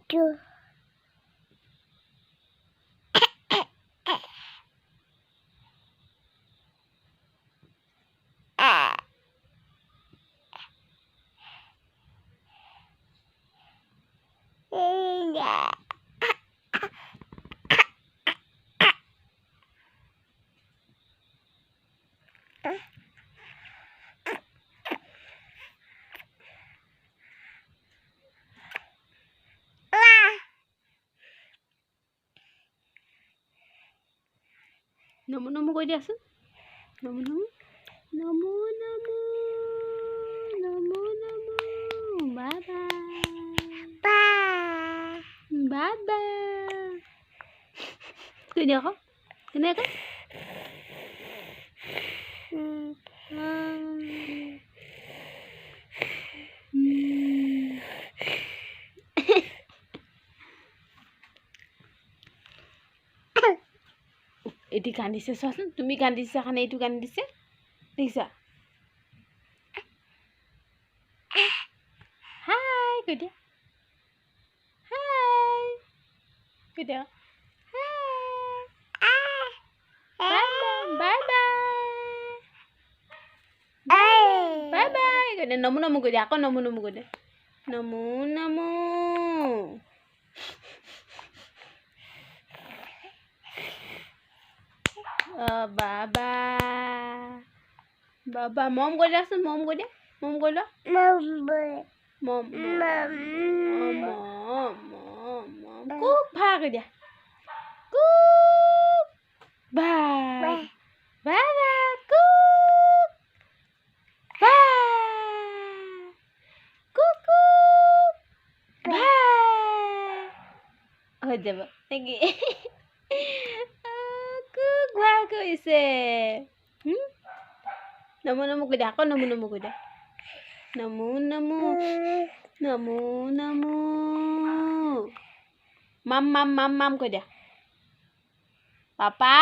Tuh. Enggak. নমো কৈ দিয়াচোন নমো নমো নমো নমো বাবা বাবা কৈ দিয়া আকৌ কেনেকৈ এটি কান্দিছে চোৱাচোন তুমি কান্দিছা কাৰণে এইটো কান্দিছে দেখিছা হাই কৈ দিয়া হাই কৈ দিয়া বাই বাই কৈ দিয়া নমো কৈ দিয়া আকৌ নমো কৈ দিয়া নমো বাবা বাবা মম কৈ দিয়াচোন মম কৈ দিয়া মম কৈ লোৱা মম কুক ভা কৈ দিয়া কুক বাই বাবা কুক বাই কুক বাই হৈ যাব নেকি কুক ভা কৈছে নমো কৈ দিয়া আকৌ নমো কৈ দিয়া নমো মাম কৈ দিয়া পাপা